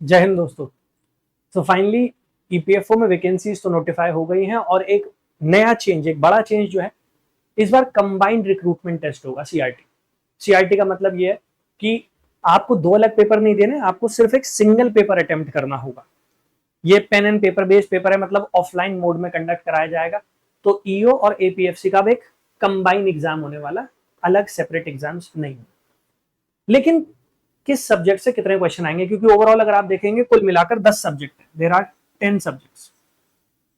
जय हिंद दोस्तों। तो फाइनली ईपीएफओ में वैकेंसीज तो नोटिफाई हो गई हैं और एक नया चेंज, एक बड़ा चेंज जो है, इस बार कंबाइंड रिक्रूटमेंट टेस्ट होगा। सीआरटी सीआरटी का मतलब ये है कि आपको दो अलग पेपर नहीं देने, आपको सिर्फ एक सिंगल पेपर अटेम्प्ट करना होगा। ये pen and paper based paper है, मतलब ऑफलाइन मोड में कंडक्ट कराया जाएगा। तो ईओ और एपीएफसी का एक कंबाइन एग्जाम होने वाला, अलग सेपरेट एग्जाम्स नहीं। लेकिन किस सब्जेक्ट से कितने क्वेश्चन आएंगे, क्योंकि ओवरऑल अगर आप देखेंगे कुल मिलाकर 10 सब्जेक्ट है, देयर आर 10 सब्जेक्ट्स।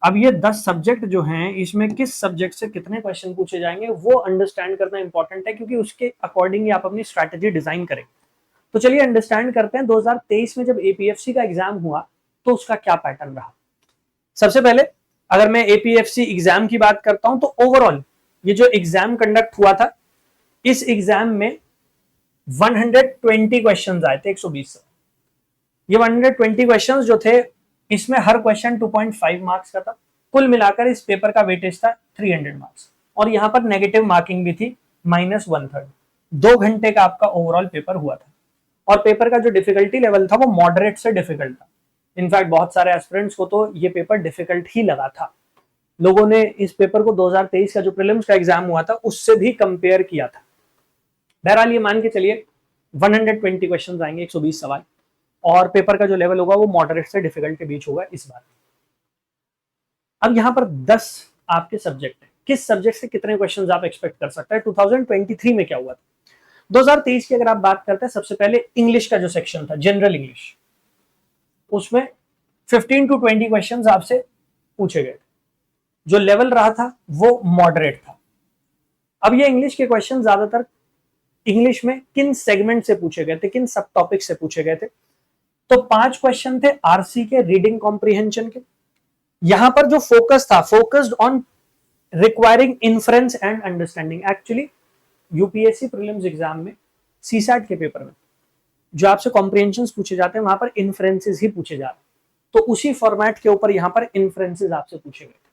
अब ये 10 सब्जेक्ट जो हैं, इसमें किस सब्जेक्ट से कितने क्वेश्चन पूछे जाएंगे वो अंडरस्टैंड करना इंपॉर्टेंट है, क्योंकि उसके अकॉर्डिंग ही आप अपनी स्ट्रैटेजी डिजाइन करें। तो चलिए अंडरस्टैंड करते हैं 2023 में जब एपीएफसी का एग्जाम हुआ तो उसका क्या पैटर्न रहा। सबसे पहले अगर मैं एपीएफसी एग्जाम की बात करता हूं तो ओवरऑल ये जो एग्जाम कंडक्ट हुआ था, इस एग्जाम में 120 क्वेश्चंस आए थे, 120 से। ये 120 क्वेश्चंस जो थे, इसमें हर क्वेश्चन 2.5 मार्क्स का था। कुल मिलाकर इस पेपर का वेटेज था 300 मार्क्स, और यहां पर नेगेटिव मार्किंग भी थी -1/3। 2 घंटे का आपका ओवरऑल पेपर हुआ था, और पेपर का जो डिफिकल्टी लेवल था वो मॉडरेट से डिफिकल्ट था। इनफैक्ट बहुत सारे एस्पिरेंट्स को तो ये पेपर डिफिकल्ट ही लगा था। लोगों ने इस पेपर को 2023 का जो प्रीलिम्स का एग्जाम हुआ था उससे भी कंपेयर किया था। बहरहाल ये मान के चलिए 120 क्वेश्चन आएंगे, 120 सवाल, और पेपर का जो लेवल होगा वो मॉडरेट से डिफिकल्ट के बीच होगा इस बार। अब यहाँ पर 10 आपके सब्जेक्ट है, किस सब्जेक्ट से कितने क्वेश्चन आप एक्सपेक्ट कर सकते हैं। 2023 में क्या हुआ था, 2023 की अगर आप बात करते हैं, सबसे पहले इंग्लिश का जो सेक्शन था, जनरल इंग्लिश, उसमें 15 to 20 क्वेश्चन आपसे पूछे गए थे। जो लेवल रहा था वो मॉडरेट था। अब ये इंग्लिश के क्वेश्चन ज्यादातर इंग्लिश में किन सेगमेंट से पूछे गए थे, किन सब टॉपिक से पूछे गए थे। तो 5 क्वेश्चन थे आरसी के, रीडिंग कॉम्प्रिहेंशन के। यहां पर जो फोकस था, focused on requiring inference and understanding. Actually UPSC prelims exam में, सीसैट के पेपर में जो आपसे कॉम्प्रिहेंशन पूछे जाते हैं, वहां पर इन्फ्रेंसेस ही पूछे जाते हैं। तो उसी फॉर्मेट के ऊपर यहां पर इन्फ्रेंसेस आपसे पूछे गए थे।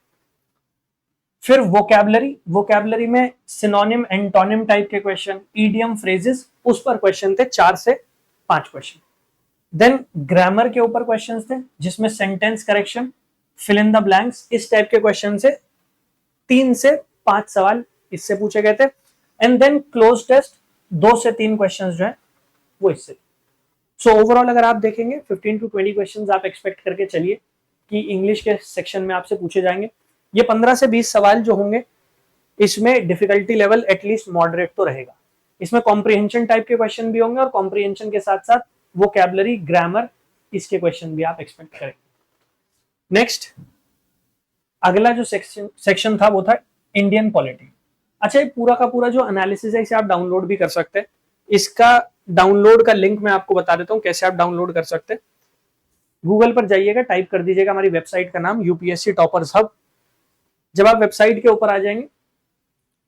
फिर वोकैबुलरी में सिनोनिम, एंटोनिम टाइप के क्वेश्चन, ईडियम, फ्रेजेस, उस पर क्वेश्चन थे 4 से 5 क्वेश्चन। देन ग्रामर के ऊपर क्वेश्चंस थे, जिसमें sentence correction, fill in the blanks, इस टाइप के क्वेश्चन से 3 से 5 सवाल इससे पूछे गए थे। एंड देन क्लोज टेस्ट 2 से 3 क्वेश्चंस जो है वो इससे। सो ओवरऑल अगर आप देखेंगे 15 to 20 क्वेश्चंस आप एक्सपेक्ट करके चलिए कि इंग्लिश के सेक्शन में आपसे पूछे जाएंगे। ये 15 से 20 सवाल जो होंगे, इसमें डिफिकल्टी लेवल एटलीस्ट मॉडरेट तो रहेगा। इसमें कॉम्प्रिहेंशन टाइप के क्वेश्चन भी होंगे, और कॉम्प्रिहेंशन के साथ साथ वोकैबुलरी, ग्रामर, इसके क्वेश्चन भी आप एक्सपेक्ट करें। नेक्स्ट अगला जो सेक्शन था वो था इंडियन पॉलिटी। अच्छा, ये पूरा का पूरा जो एनालिसिस है, इसे आप डाउनलोड भी कर सकते हैं। इसका डाउनलोड का लिंक मैं आपको बता देता हूं कैसे आप डाउनलोड कर सकते हैं। गूगल पर जाइएगा, टाइप कर दीजिएगा हमारी वेबसाइट का नाम, यूपीएससी टॉपर्स हब। जब आप वेबसाइट के ऊपर आ जाएंगे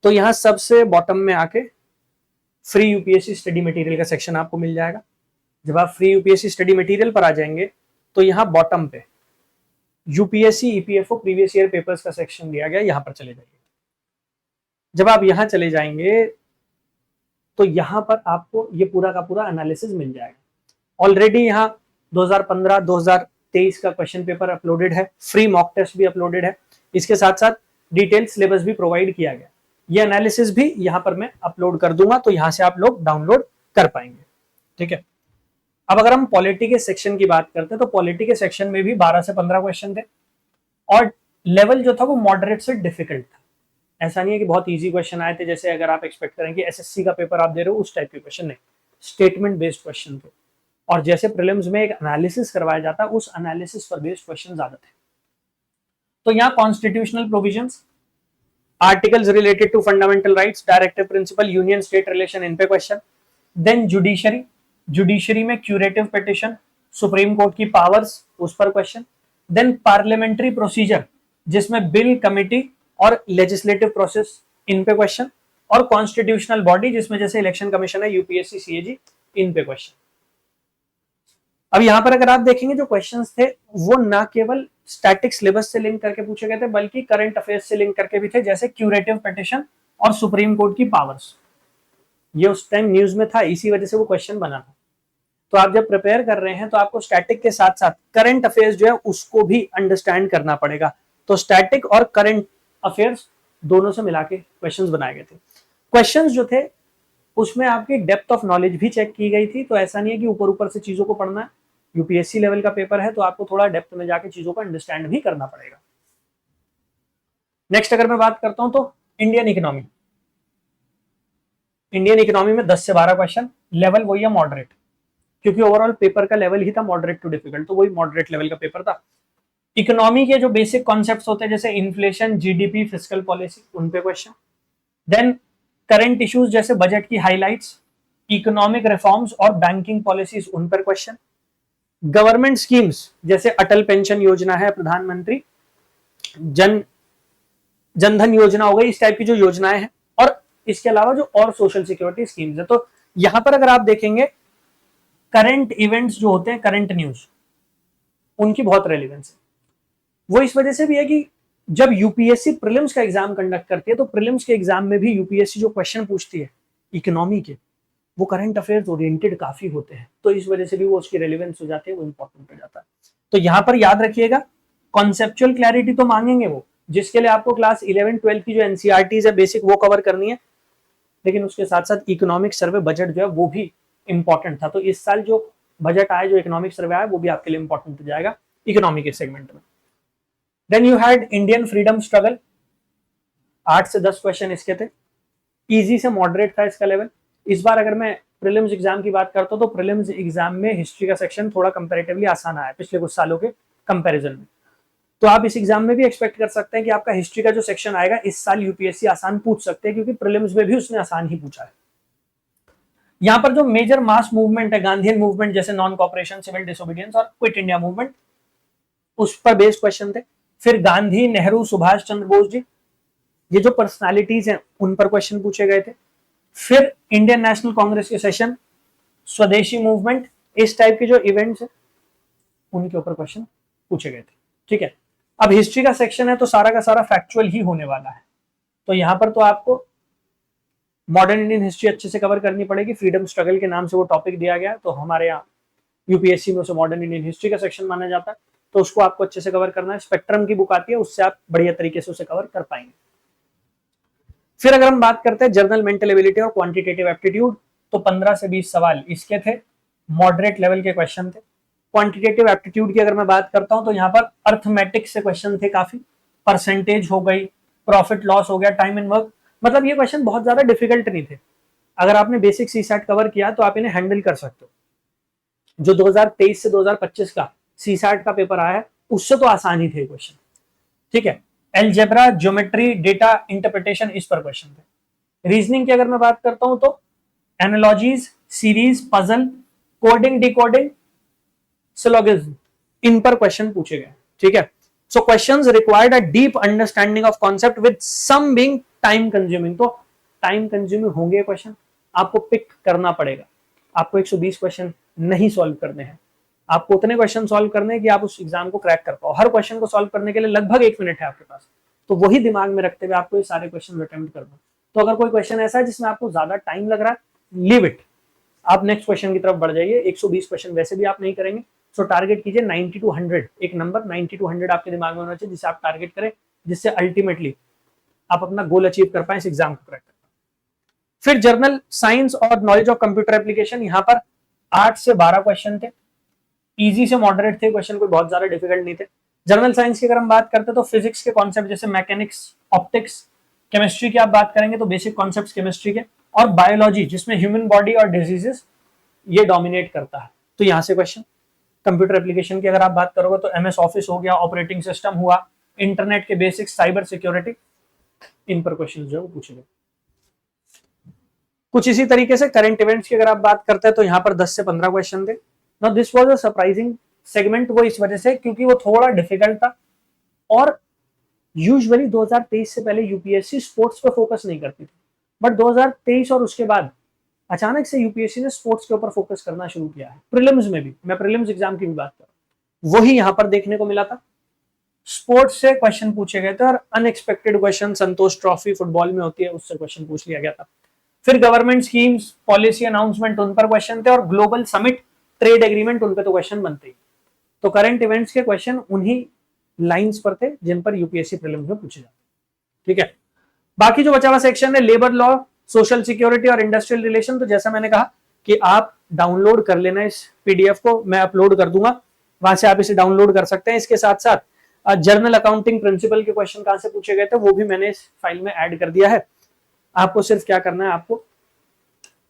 तो यहां सबसे बॉटम में आके फ्री यूपीएससी स्टडी मटेरियल का सेक्शन आपको मिल जाएगा। जब आप फ्री यूपीएससी स्टडी मटेरियल पर आ जाएंगे तो यहां बॉटम पे UPSC EPFO previous year papers का सेक्शन दिया गया, यहां पर चले जाइए। जब आप यहां चले जाएंगे तो यहां पर आपको ये पूरा का पूरा एनालिसिस मिल जाएगा। ऑलरेडी यहां 2015 2023 का क्वेश्चन पेपर अपलोडेड है, फ्री मॉक टेस्ट भी अपलोडेड है, इसके साथ साथ डिटेल सिलेबस भी प्रोवाइड किया गया। ये एनालिसिस भी यहां पर मैं अपलोड कर दूंगा, तो यहां से आप लोग डाउनलोड कर पाएंगे। ठीक है। अब अगर हम पॉलिटी के सेक्शन की बात करते हैं तो पॉलिटी के सेक्शन में भी 12 से 15 क्वेश्चन थे, और लेवल जो था वो मॉडरेट से डिफिकल्ट था। ऐसा नहीं है कि बहुत इजी क्वेश्चन आए थे, जैसे अगर आप एक्सपेक्ट करें कि एसएससी का पेपर आप दे रहे हो उस टाइप के क्वेश्चन नहीं, स्टेटमेंट बेस्ड क्वेश्चन थे। और जैसे प्रीलिम्स में एक एनालिसिस करवाया जाता है, उस एनालिसिस पर बेस्ड क्वेश्चन ज्यादा थे। तो यहाँ constitutional provisions, articles related to fundamental rights, directive principle, union state relation, इन पे क्वेश्चन। देन जुडिशरी में क्यूरेटिव पिटिशन, सुप्रीम कोर्ट की पावर्स, उस पर क्वेश्चन। देन पार्लियामेंट्री प्रोसीजर, जिसमें बिल, कमिटी और लेजिस्लेटिव प्रोसेस, इन पे क्वेश्चन। और कॉन्स्टिट्यूशनल बॉडी, जिसमें जैसे इलेक्शन कमीशन है, यूपीएससी, सीएजी, इन पे क्वेश्चन। अब यहां पर अगर आप देखेंगे जो क्वेश्चंस थे वो ना केवल स्टैटिक सिलेबस से लिंक करके पूछे गए थे, बल्कि करंट अफेयर्स से लिंक करके भी थे, जैसे क्यूरेटिव पिटिशन और सुप्रीम कोर्ट की पावर्स। ये उस टाइम न्यूज में था, इसी वजह से वो क्वेश्चन बना था। तो आप जब प्रिपेयर कर रहे हैं तो आपको स्टैटिक के साथ साथ करंट अफेयर्स जो है उसको भी अंडरस्टैंड करना पड़ेगा। तो स्टैटिक और करंट अफेयर्स दोनों से मिला के क्वेश्चंस बनाए गए थे। क्वेश्चंस जो थे उसमें आपकी डेप्थ ऑफ नॉलेज भी चेक की गई थी। तो ऐसा नहीं है कि ऊपर ऊपर से चीजों को पढ़ना है, यूपीएससी लेवल का पेपर है तो आपको थोड़ा डेप्थ में जाके चीजों को अंडरस्टैंड भी करना पड़ेगा। नेक्स्ट अगर मैं बात करता हूं तो इंडियन इकोनॉमी। इंडियन इकोनॉमी में 10 से 12 क्वेश्चन, लेवल वही है मॉडरेट, क्योंकि ओवरऑल पेपर का लेवल ही था मॉडरेट टू डिफिकल्ट, तो वही मॉडरेट लेवल का पेपर था। इकोनॉमी के जो बेसिक कॉन्सेप्ट्स होते हैं जैसे इन्फ्लेशन, जीडीपी, फिस्कल पॉलिसी, उन पे क्वेश्चन। देन करंट इश्यूज जैसे बजट की हाइलाइट्स, इकोनॉमिक रिफॉर्म्स और बैंकिंग पॉलिसीज, उन पर क्वेश्चन। गवर्नमेंट स्कीम्स जैसे अटल पेंशन योजना है, प्रधानमंत्री जनधन योजना हो गई, इस टाइप की जो योजनाएं हैं, और इसके अलावा जो और सोशल सिक्योरिटी स्कीम्स है। तो यहां पर अगर आप देखेंगे करंट इवेंट्स जो होते हैं, करंट न्यूज, उनकी बहुत रेलिवेंस है। वो इस वजह से भी है कि जब यूपीएससी प्रीलिम्स का एग्जाम कंडक्ट करती है तो प्रीलिम्स के एग्जाम में भी यूपीएससी जो क्वेश्चन पूछती है इकोनॉमी के, वो करंट अफेयर्स ओरिएंटेड काफी होते हैं, तो इस वजह से भी वो उसकी रेलिवेंस हो जाती है, वो इंपॉर्टेंट हो जाता है। तो यहां पर याद रखिएगा कॉन्सेप्चुअल क्लैरिटी तो मांगेंगे वो, जिसके लिए आपको क्लास 11-12 की जो एनसीईआरटी है बेसिक वो कवर करनी है, लेकिन उसके साथ साथ इकोनॉमिक सर्वे बजट जो है वो भी इंपॉर्टेंट था। तो इस साल जो बजट आया, जो इकोनॉमिक सर्वे आया, वो भी आपके लिए इंपॉर्टेंट हो जाएगा इकोनॉमी के सेगमेंट में। Then you had Indian freedom struggle, 8 से 10 क्वेश्चन इसके थे, इजी से मॉडरेट था इसका लेवल। इस बार अगर मैं प्रीलिम्स एग्जाम की बात करता हूं तो प्रीलिम्स एग्जाम में हिस्ट्री का सेक्शन थोड़ा कंपैरेटिवली आसान आया पिछले कुछ सालों के कंपैरिजन में। तो आप इस एग्जाम में भी एक्सपेक्ट कर सकते हैं कि आपका हिस्ट्री का जो सेक्शन आएगा इस साल यूपीएससी आसान पूछ सकते हैं, क्योंकि प्रीलिम्स में भी उसने आसान ही पूछा है। यहाँ पर जो मेजर मास मूवमेंट है, गांधीयन मूवमेंट जैसे नॉन कॉपरेशन, सिविल डिसोबीडियंस और क्विट इंडिया मूवमेंट, उस पर बेस्ड क्वेश्चन थे। फिर गांधी, नेहरू, सुभाष चंद्र बोस जी, ये जो पर्सनालिटीज हैं उन पर क्वेश्चन पूछे गए थे। फिर इंडियन नेशनल कांग्रेस के सेशन, स्वदेशी मूवमेंट, इस टाइप के जो इवेंट्स हैं उनके ऊपर क्वेश्चन पूछे गए थे। ठीक है, अब हिस्ट्री का सेक्शन है तो सारा का सारा फैक्चुअल ही होने वाला है। तो यहां पर तो आपको मॉडर्न इंडियन हिस्ट्री अच्छे से कवर करनी पड़ेगी। फ्रीडम स्ट्रगल के नाम से वो टॉपिक दिया गया है, तो हमारे यहाँ यूपीएससी में उसे मॉडर्न इंडियन हिस्ट्री का सेक्शन माना जाता है, तो उसको आपको अच्छे से कवर करना है। स्पेक्ट्रम की बुक आती है, उससे आप बढ़िया तरीके से उसे कवर कर पाएंगे। फिर अगर हम बात करते हैं जनरल मेंटल एबिलिटी और क्वांटिटेटिव एप्टीट्यूड, तो 15 से 20 सवाल इसके थे, मॉडरेट लेवल के क्वेश्चन थे। क्वांटिटेटिव एप्टीट्यूड की अगर मैं बात करता हूं तो यहाँ पर अर्थमेटिक्स से क्वेश्चन थे काफी, परसेंटेज हो गई, प्रॉफिट लॉस हो गया, टाइम एंड वर्क, मतलब ये क्वेश्चन बहुत ज्यादा डिफिकल्ट नहीं थे। अगर आपने बेसिक सीसैट कवर किया तो आप इन्हें हैंडल कर सकते हो। जो 2023 से 2025 का सीसैट का पेपर आया है उससे तो आसान ही थे क्वेश्चन। ठीक है, एलजेब्रा, ज्योमेट्री, डेटा इंटरप्रिटेशन, इस पर क्वेश्चन थे। रीजनिंग की अगर मैं बात करता हूं तो analogies, series, puzzle, coding, decoding, syllogism, इन पर क्वेश्चन पूछे गए। ठीक है, so questions required a deep understanding of concept with some being time consuming. तो टाइम कंज्यूमिंग होंगे क्वेश्चन, आपको पिक करना पड़ेगा। आपको 120 क्वेश्चन नहीं सॉल्व करने हैं, आपको उतने क्वेश्चन सॉल्व करने हैं कि आप उस एग्जाम को क्रैक कर पाओ। हर क्वेश्चन को सॉल्व करने के लिए लगभग 1 मिनट है आपके पास, तो वही दिमाग में रखते हुए आपको ये सारे क्वेश्चन अटेम्प्ट करना। तो अगर कोई क्वेश्चन ऐसा है जिसमें आपको ज्यादा टाइम लग रहा है, लीव इट, आप नेक्स्ट क्वेश्चन की तरफ बढ़ जाइए। 120 क्वेश्चन वैसे भी आप नहीं करेंगे, सो टारगेट कीजिए 90 to 100, एक नंबर 90 to 100 आपके दिमाग में होना चाहिए जिसे आप टारगेट करें, जिससे अल्टीमेटली आप अपना गोल अचीव कर पाए, इस एग्जाम को क्रैक कर पाए। फिर जर्नल साइंस और नॉलेज ऑफ कंप्यूटर एप्लीकेशन, यहाँ पर 8 से 12 क्वेश्चन थे, इजी से मॉडरेट थे क्वेश्चन, कोई बहुत ज्यादा डिफिकल्ट नहीं थे। जनरल साइंस की अगर हम बात करते हैं तो फिजिक्स के कॉन्सेप्ट जैसे मैकेनिक्स, ऑप्टिक्स, केमिस्ट्री की आप बात करेंगे तो बेसिक कॉन्सेप्ट्स केमिस्ट्री के, और बायोलॉजी जिसमें ह्यूमन बॉडी और डिजीजेस ये डोमिनेट करता है, तो यहां से क्वेश्चन। कंप्यूटर एप्लीकेशन की अगर आप बात करोगे तो एमएस ऑफिस हो गया, ऑपरेटिंग सिस्टम हुआ, इंटरनेट के बेसिक्स, साइबर सिक्योरिटी, इन पर क्वेश्चन जो है वो पूछे गए। कुछ इसी तरीके से करंट इवेंट्स की अगर आप बात करते हैं तो यहाँ पर 10 से 15 क्वेश्चन थे। Now this was a surprising segment, वो इस वजह से क्योंकि वो थोड़ा डिफिकल्ट था, और यूजुअली 2023 से पहले यूपीएससी स्पोर्ट्स पे फोकस नहीं करती थी, बट 2023 और उसके बाद अचानक से यूपीएससी ने स्पोर्ट्स के ऊपर फोकस करना शुरू किया है। प्रीलिम्स में भी, मैं प्रीलिम्स एग्जाम की भी बात कर रहा हूं, वही यहां पर देखने को मिला था। स्पोर्ट्स से क्वेश्चन पूछे गए थे और अनएक्सपेक्टेड क्वेश्चन, संतोष ट्रॉफी फुटबॉल में होती है, उससे क्वेश्चन पूछ लिया गया था। फिर गवर्नमेंट स्कीम्स, पॉलिसी अनाउंसमेंट, उन पर क्वेश्चन थे, और ग्लोबल समिट ट्रेड एग्रीमेंट, उन पे तो क्वेश्चन बनते ही। तो करंट इवेंट्स के क्वेश्चन उन्हीं लाइंस पर थे जिन पर यूपीएससी प्रीलिम्स में पूछे जाते। ठीक है, बाकी जो बचा हुआ सेक्शन है लेबर लॉ, सोशल सिक्योरिटी और इंडस्ट्रियल रिलेशन, तो जैसा मैंने कहा कि आप डाउनलोड कर लेना इस पीडीएफ को, मैं अपलोड कर दूंगा, वहां से आप इसे डाउनलोड कर सकते हैं। इसके साथ साथ जर्नल अकाउंटिंग प्रिंसिपल के क्वेश्चन कहां से पूछे गए थे वो भी मैंने इस फाइल में ऐड कर दिया है। आपको सिर्फ क्या करना है, आपको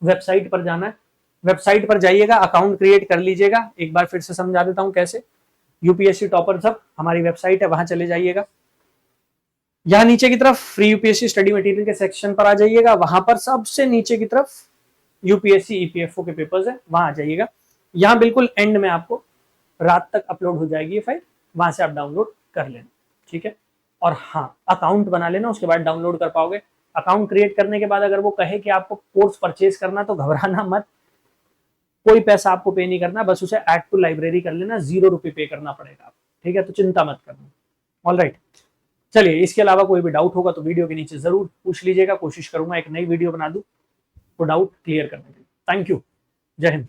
वेबसाइट पर जाना है, वेबसाइट पर जाइएगा, अकाउंट क्रिएट कर लीजिएगा। एक बार फिर से समझा देता हूं कैसे। यूपीएससी टॉपर्स हब हमारी वेबसाइट है, वहां चले जाइएगा, यहां नीचे की तरफ फ्री यूपीएससी स्टडी मटेरियल के सेक्शन पर आ जाइएगा, वहां पर सबसे नीचे की तरफ यूपीएससी ईपीएफओ के पेपर्स है, वहां आ जाइएगा। यहां बिल्कुल एंड में आपको रात तक अपलोड हो जाएगी ये फाइल, वहां से आप डाउनलोड कर लेना। ठीक है, और हाँ, अकाउंट बना लेना, उसके बाद डाउनलोड कर पाओगे। अकाउंट क्रिएट करने के बाद अगर वो कहे कि आपको कोर्स परचेज करना, तो घबराना मत, कोई पैसा आपको पे नहीं करना, बस उसे ऐड टू लाइब्रेरी कर लेना, 0 रुपये पे करना पड़ेगा आपको। ठीक है, तो चिंता मत करना। ऑल राइट, चलिए, इसके अलावा कोई भी डाउट होगा तो वीडियो के नीचे जरूर पूछ लीजिएगा, कोशिश करूंगा एक नई वीडियो बना दूं वो डाउट क्लियर करने के लिए। थैंक यू, जय हिंद।